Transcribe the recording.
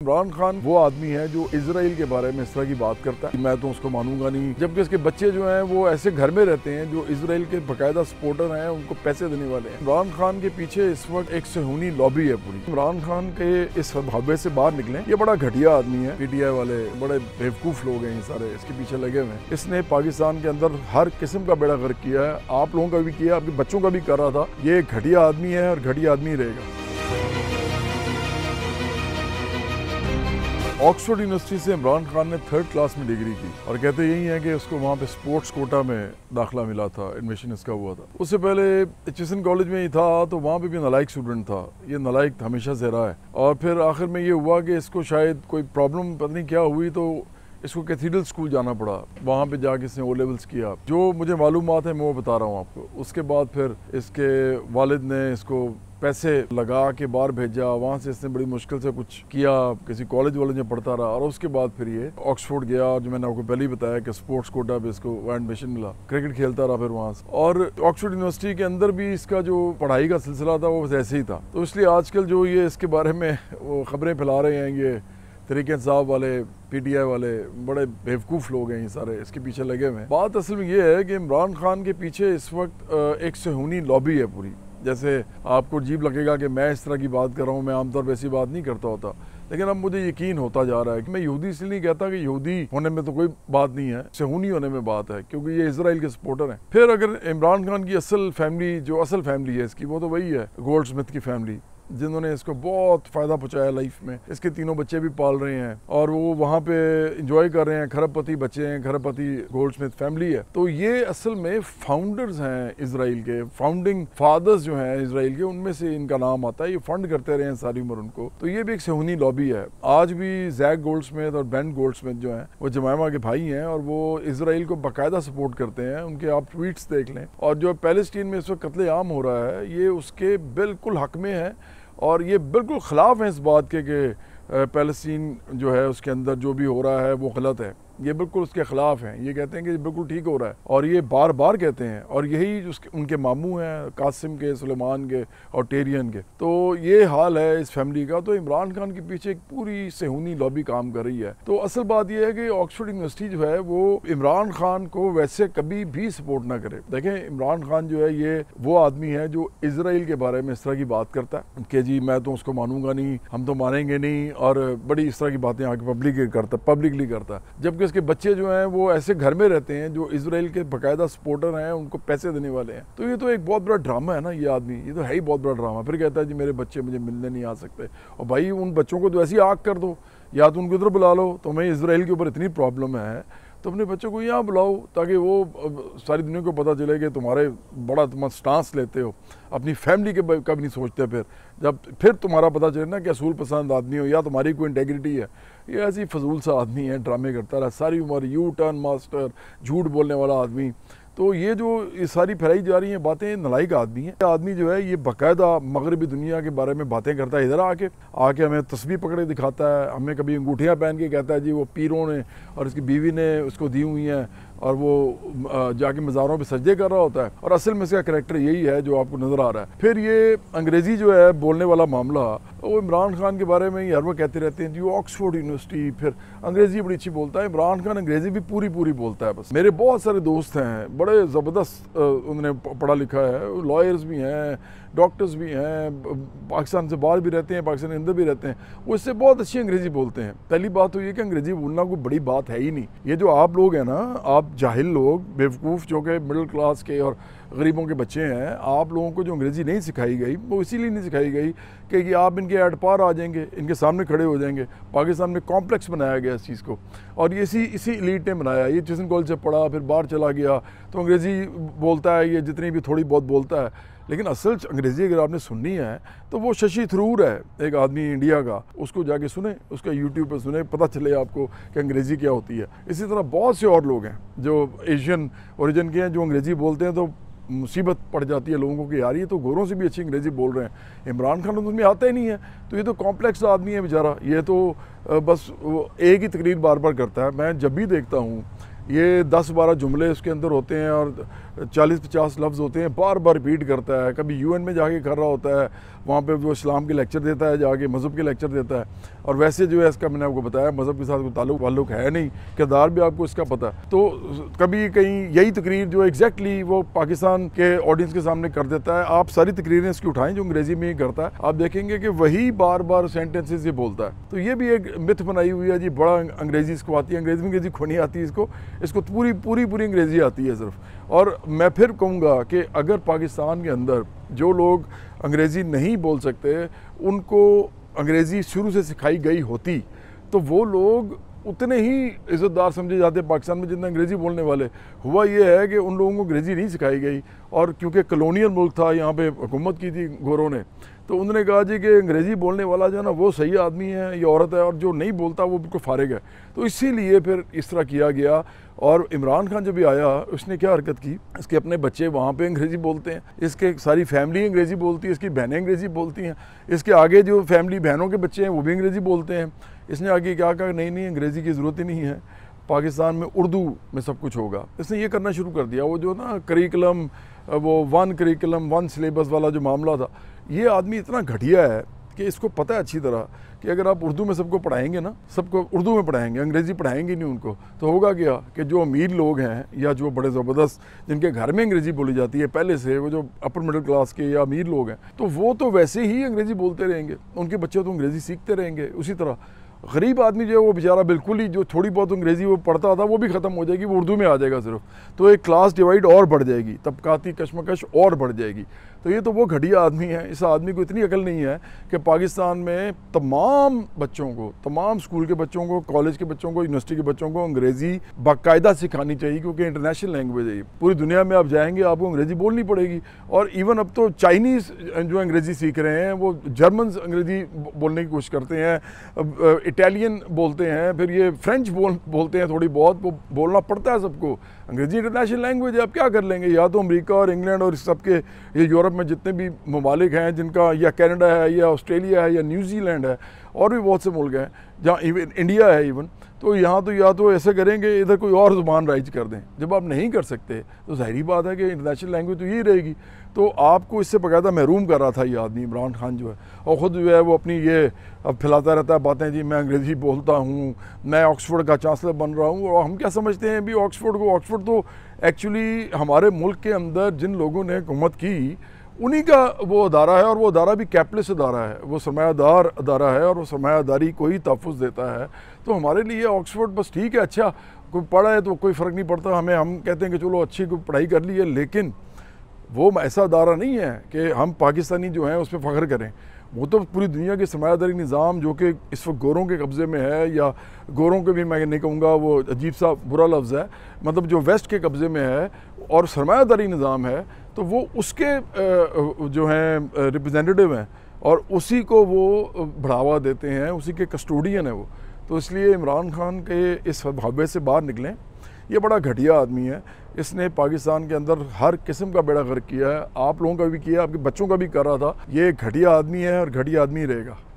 इमरान खान वो आदमी है जो इजराइल के बारे में इस तरह की बात करता है, मैं तो उसको मानूंगा नहीं, जबकि उसके बच्चे जो हैं वो ऐसे घर में रहते हैं जो इजराइल के बाकायदा सपोर्टर हैं, उनको पैसे देने वाले हैं। इमरान खान के पीछे इस वक्त एक सेहूनी लॉबी है पूरी। इमरान खान के इस हब्बे से बाहर निकले, ये बड़ा घटिया आदमी है, पीटीआई वाले बड़े बेवकूफ लोग हैं, ये सारे इसके पीछे लगे हुए हैं। इसने पाकिस्तान के अंदर हर किस्म का बेड़ा गर्क किया है, आप लोगों का भी किया, आपके बच्चों का भी कर रहा था। ये घटिया आदमी है और घटिया आदमी रहेगा। ऑक्सफोर्ड यूनिवर्सिटी से इमरान खान ने 3rd क्लास में डिग्री की और कहते यही है कि उसको वहाँ पे स्पोर्ट्स कोटा में दाखिला मिला था, एडमिशन इसका हुआ था। उससे पहले एचएसएन कॉलेज में ही था तो वहाँ पे भी नालायक स्टूडेंट था, ये नालायक हमेशा से रहा है। और फिर आखिर में ये हुआ कि इसको शायद कोई प्रॉब्लम पता नहीं क्या हुई तो इसको कैथीड्रल स्कूल जाना पड़ा, वहाँ पे जाके इसने ओ लेवल्स किया। जो मुझे मालूमात है मैं वो बता रहा हूँ आपको। उसके बाद फिर इसके वालिद ने इसको पैसे लगा के बाहर भेजा, वहाँ से इसने बड़ी मुश्किल से कुछ किया, किसी कॉलेज वाले में पढ़ता रहा और उसके बाद फिर ये ऑक्सफोर्ड गया और जो मैंने आपको पहले ही बताया कि स्पोर्ट्स कोटा पे इसको एडमिशन मिला, क्रिकेट खेलता रहा फिर वहाँ से। और ऑक्सफोर्ड यूनिवर्सिटी के अंदर भी इसका जो पढ़ाई का सिलसिला था वो ऐसे ही था। तो इसलिए आजकल जो ये इसके बारे में वो खबरें फैला रहे हैं, ये तहरीक इंसाफ वाले, पीटीआई वाले बड़े बेवकूफ़ लोग हैं, ये सारे इसके पीछे लगे हुए हैं। बात असल में ये है कि इमरान खान के पीछे इस वक्त एक सेहूनी लॉबी है पूरी। जैसे आपको अजीब लगेगा कि मैं इस तरह की बात कर रहा हूँ, मैं आमतौर पर ऐसी बात नहीं करता होता, लेकिन अब मुझे यकीन होता जा रहा है कि मैं यहूदी इसलिए नहीं कहता कि यहूदी होने में तो कोई बात नहीं है, सेहूनी होने में बात है, क्योंकि ये इजराइल के सपोर्टर हैं। फिर अगर इमरान खान की असल फैमिली है इसकी, वो तो वही है गोल्ड स्मिथ की फैमिली, जिन्होंने इसको बहुत फ़ायदा पहुंचाया लाइफ में। इसके 3 बच्चे भी पाल रहे हैं और वो वहाँ पे इंजॉय कर रहे हैं, खरबपति बच्चे हैं, खरबपति गोल्ड स्मिथ फैमिली है। तो ये असल में फाउंडर्स हैं इजराइल के, फाउंडिंग फादर्स जो हैं इजराइल के, उनमें से इनका नाम आता है। ये फंड करते रहे हैं सारी उम्र उनको। तो ये भी एक सेहूनी लॉबी है। आज भी जैक गोल्ड स्मिथ और बेन गोल्ड स्मिथ जो हैं वो जमायमा के भाई हैं और वो इजराइल को बाकायदा सपोर्ट करते हैं। उनके आप ट्वीट्स देख लें। और जो पैलेस्टीन में इस वक्त कत्लेआम हो रहा है, ये उसके बिल्कुल हक में है और ये बिल्कुल ख़िलाफ़ है इस बात के कि पैलेस्टीन जो है उसके अंदर जो भी हो रहा है वो गलत है। ये बिल्कुल उसके ख़िलाफ़ हैं। ये कहते हैं कि बिल्कुल ठीक हो रहा है और ये बार बार कहते हैं। और यही उनके मामू हैं कासिम के, सुलेमान के और टेरियन के। तो ये हाल है इस फैमिली का। तो इमरान खान के पीछे एक पूरी सेहूनी लॉबी काम कर रही है। तो असल बात यह है कि ऑक्सफोर्ड यूनिवर्सिटी जो है वो इमरान खान को वैसे कभी भी सपोर्ट ना करे। देखें, इमरान खान जो है ये वो आदमी है जो इजराइल के बारे में इस तरह की बात करता है कि जी मैं तो उसको मानूंगा नहीं, हम तो मानेंगे नहीं, और बड़ी इस तरह की बातें आके पब्लिकली करता है। जबकि इसके बच्चे जो हैं वो ऐसे घर में रहते हैं जो इजराइल के बाकायदा सपोर्टर हैं, उनको पैसे देने वाले हैं। तो ये तो एक बहुत बड़ा ड्रामा है ना, ये आदमी, ये तो है ही बहुत बड़ा ड्रामा। फिर कहता है जी मेरे बच्चे मुझे मिलने नहीं आ सकते। और भाई उन बच्चों को तो ऐसी आग कर दो, या तो उनको इधर बुला लो। तुम्हें इजराइल के ऊपर इतनी प्रॉब्लम है तो अपने बच्चों को यहाँ बुलाओ ताकि वो सारी दुनिया को पता चले कि तुम्हारे बड़ा तुम स्टांस लेते हो, अपनी फैमिली के कभी नहीं सोचते। फिर तुम्हारा पता चले ना कि असूल पसंद आदमी हो या तुम्हारी कोई इंटेग्रिटी है। ये ऐसी फजूल सा आदमी है, ड्रामे करता रहा सारी उम्र, यू टर्न मास्टर, झूठ बोलने वाला आदमी। तो ये जो ये सारी फैलाई जा रही हैं बातें, नलायक आदमी है। आदमी जो है ये बाकायदा मगरबी दुनिया के बारे में बातें करता है, इधर आके हमें तस्बीह पकड़े दिखाता है, हमें कभी अंगूठियाँ पहन के कहता है जी वो पीरों ने और उसकी बीवी ने उसको दी हुई हैं और वो जाके मज़ारों पे सजदे कर रहा होता है। और असल में इसका करैक्टर यही है जो आपको नज़र आ रहा है। फिर ये अंग्रेज़ी जो है बोलने वाला मामला, वो इमरान खान के बारे में हर वक्त कहते रहते हैं जी ऑक्सफोर्ड यूनिवर्सिटी, फिर अंग्रेज़ी बड़ी अच्छी बोलता है। इमरान खान अंग्रेज़ी भी पूरी बोलता है। बस मेरे बहुत सारे दोस्त हैं, बड़े ज़बरदस्त उन्होंने पढ़ा लिखा है, लॉयर्स भी हैं, डॉक्टर्स भी हैं, पाकिस्तान से बाहर भी रहते हैं, पाकिस्तान के अंदर भी रहते हैं, वो इससे बहुत अच्छी अंग्रेज़ी बोलते हैं। पहली बात तो ये कि अंग्रेज़ी बोलना कोई बड़ी बात है ही नहीं। ये जो आप लोग हैं ना, आप जाहिल लोग, बेवकूफ़, जो कि मिडिल क्लास के और गरीबों के बच्चे हैं, आप लोगों को जो अंग्रेज़ी नहीं सिखाई गई वो इसीलिए नहीं सिखाई गई कि आप इनके एड पार आ जाएंगे, इनके सामने खड़े हो जाएंगे। पाकिस्तान में कॉम्प्लेक्स बनाया गया इस चीज़ को, और ये इसी एलीट ने बनाया। ये एचएसएन कॉलेज से पढ़ा, फिर बाहर चला गया तो अंग्रेज़ी बोलता है, ये जितनी भी थोड़ी बहुत बोलता है। लेकिन असल अंग्रेज़ी अगर आपने सुननी है तो वो शशि थरूर है, एक आदमी इंडिया का, उसको जाके सुने, उसका यूट्यूब पर सुने, पता चले आपको कि अंग्रेज़ी क्या होती है। इसी तरह बहुत से और लोग हैं जो एशियन ओरिजिन के हैं, जो अंग्रेज़ी बोलते हैं तो मुसीबत पड़ जाती है लोगों की, यार ये तो गोरों से भी अच्छी अंग्रेज़ी बोल रहे हैं। इमरान खान तो उसमें आता ही नहीं है। तो ये तो कॉम्प्लेक्स आदमी है बेचारा। ये तो बस एक ही तकरीर बार बार करता है। मैं जब भी देखता हूँ ये 10-12 जुमले उसके अंदर होते हैं और 40-50 लफ्ज़ होते हैं, बार बार रिपीट करता है। कभी यूएन में जाके कर रहा होता है, वहाँ पे वो इस्लाम के लेक्चर देता है, जाके मज़हब के लेक्चर देता है। और वैसे जो है इसका मैंने आपको बताया मज़हब के साथ कोई ताल्लुक़ है नहीं, किरदार भी आपको इसका पता है। तो कभी कहीं यही तकरीर जो एग्जैक्टली वो पाकिस्तान के ऑडियंस के सामने कर देता है। आप सारी तकरीरें इसकी उठाएं जो अंग्रेज़ी में ही करता है, आप देखेंगे कि वही बार बार सेंटेंसेस ये बोलता है। तो ये भी एक मिथ बनाई हुई है जी, बड़ा अंग्रेज़ी इसको आती है, अंग्रेज़ी खोनी आती है इसको पूरी अंग्रेज़ी आती है सिर्फ। और मैं फिर कहूँगा कि अगर पाकिस्तान के अंदर जो लोग अंग्रेज़ी नहीं बोल सकते उनको अंग्रेज़ी शुरू से सिखाई गई होती तो वो लोग उतने ही इज़्ज़तदार समझे जाते पाकिस्तान में जितने अंग्रेज़ी बोलने वाले। हुआ ये है कि उन लोगों को अंग्रेज़ी नहीं सिखाई गई, और क्योंकि कॉलोनियल मुल्क था, यहाँ पे हुकूमत की थी गोरों ने, तो उन्होंने कहा जी कि अंग्रेज़ी बोलने वाला जो है ना वो सही आदमी है या औरत है, और जो नहीं बोलता वो बिल्कुल फारिग है। तो इसीलिए फिर इस तरह किया गया। और इमरान खान जब भी आया उसने क्या हरकत की, इसके अपने बच्चे वहाँ पे अंग्रेज़ी बोलते हैं, इसके सारी फैमिली अंग्रेज़ी बोलती है, इसकी बहनें अंग्रेज़ी बोलती हैं, इसके आगे जो फैमिली बहनों के बच्चे हैं वो भी अंग्रेज़ी बोलते हैं। इसने आगे क्या कहा, नहीं अंग्रेज़ी की ज़रूरत ही नहीं है, पाकिस्तान में उर्दू में सब कुछ होगा। इसने ये करना शुरू कर दिया। वो जो ना करिकुलम, वो वन करिकुलम वन सिलेबस वाला जो मामला था, ये आदमी इतना घटिया है कि इसको पता है अच्छी तरह कि अगर आप उर्दू में सबको पढ़ाएंगे ना, सबको उर्दू में पढ़ाएंगे, अंग्रेज़ी पढ़ाएंगे नहीं उनको, तो होगा क्या कि जो अमीर लोग हैं या जो बड़े ज़बरदस्त जिनके घर में अंग्रेज़ी बोली जाती है पहले से, वो जो अपर मिडिल क्लास के या अमीर लोग हैं, तो वो तो वैसे ही अंग्रेज़ी बोलते रहेंगे, उनके बच्चे तो अंग्रेज़ी सीखते रहेंगे। उसी तरह गरीब आदमी जो है वो बेचारा बिल्कुल ही, जो थोड़ी बहुत अंग्रेज़ी वो पढ़ता था वो भी ख़त्म हो जाएगी, वो उर्दू में आ जाएगा सिर्फ। तो एक क्लास डिवाइड और बढ़ जाएगी, तबकाती कशमकश और बढ़ जाएगी। तो ये तो वो घटिया आदमी है। इस आदमी को इतनी अकल नहीं है कि पाकिस्तान में तमाम बच्चों को, तमाम स्कूल के बच्चों को, कॉलेज के बच्चों को, यूनिवर्सिटी के बच्चों को अंग्रेज़ी बाकायदा सिखानी चाहिए, क्योंकि इंटरनेशनल लैंग्वेज है। पूरी दुनिया में आप जाएंगे आपको अंग्रेज़ी बोलनी पड़ेगी। और इवन अब तो चाइनीज़ जो अंग्रेज़ी सीख रहे हैं वो जर्मन अंग्रेज़ी बोलने की कोशिश करते हैं, इटालियन बोलते हैं, फिर ये फ्रेंच बोलते हैं थोड़ी बहुत, वो बोलना पड़ता है सबको। अंग्रेज़ी इंटरनेशनल लैंग्वेज है, आप क्या कर लेंगे। या तो अमेरिका और इंग्लैंड और सब के ये यूरोप में जितने भी ममालिक हैं जिनका, या कनाडा है या ऑस्ट्रेलिया है या न्यूजीलैंड है, और भी बहुत से मुल्क हैं जहाँ इवन इंडिया है इवन, तो यहाँ तो या तो ऐसे करेंगे इधर कोई और ज़ुबान राइज कर दें। जब आप नहीं कर सकते तो ज़ाहिरी बात है कि इंटरनेशनल लैंग्वेज तो यही रहेगी। तो आपको इससे बाकायदा महरूम कर रहा था ये आदमी इमरान खान जो है, और ख़ुद जो है वो अपनी ये अब फैलाता रहता है बातें, जी मैं अंग्रेज़ी बोलता हूँ, मैं ऑक्सफोर्ड का चांसलर बन रहा हूँ। और हम क्या समझते हैं भी ऑक्सफोर्ड तो एक्चुअली हमारे मुल्क के अंदर जिन लोगों ने हुकूमत की उन्हीं का वो अदारा है, और वो अदारा भी कैपिटलिस्ट अदारा है, वो सरमायादार अदारा है, और वो सरमायादारी को ही तहफ़्फ़ुज़ देता है। तो हमारे लिए ऑक्सफोर्ड बस ठीक है, अच्छा कोई पढ़ा है तो कोई फ़र्क नहीं पड़ता हमें, हम कहते हैं कि चलो अच्छी कोई पढ़ाई कर ली है, लेकिन वो ऐसा अदारा नहीं है कि हम पाकिस्तानी जो हैं उस पर फ़ख्र करें। वो तो पूरी दुनिया के सरमायादारी निज़ाम जो कि इस वक्त गोरों के कब्ज़े में है, या गोरों के भी मैं नहीं कहूँगा, वो अजीब सा बुरा लफ्ज़ है, मतलब जो वेस्ट के कब्ज़े में है और सरमायादारी निज़ाम है, तो वो उसके जो हैं रिप्रेजेंटेटिव हैं और उसी को वो बढ़ावा देते हैं, उसी के कस्टोडियन है वो। तो इसलिए इमरान खान के इस हव्वे से बाहर निकलें। ये बड़ा घटिया आदमी है, इसने पाकिस्तान के अंदर हर किस्म का बेड़ा गर्क किया है, आप लोगों का भी किया, आपके बच्चों का भी कर रहा था। ये घटिया आदमी है और घटिया आदमी रहेगा।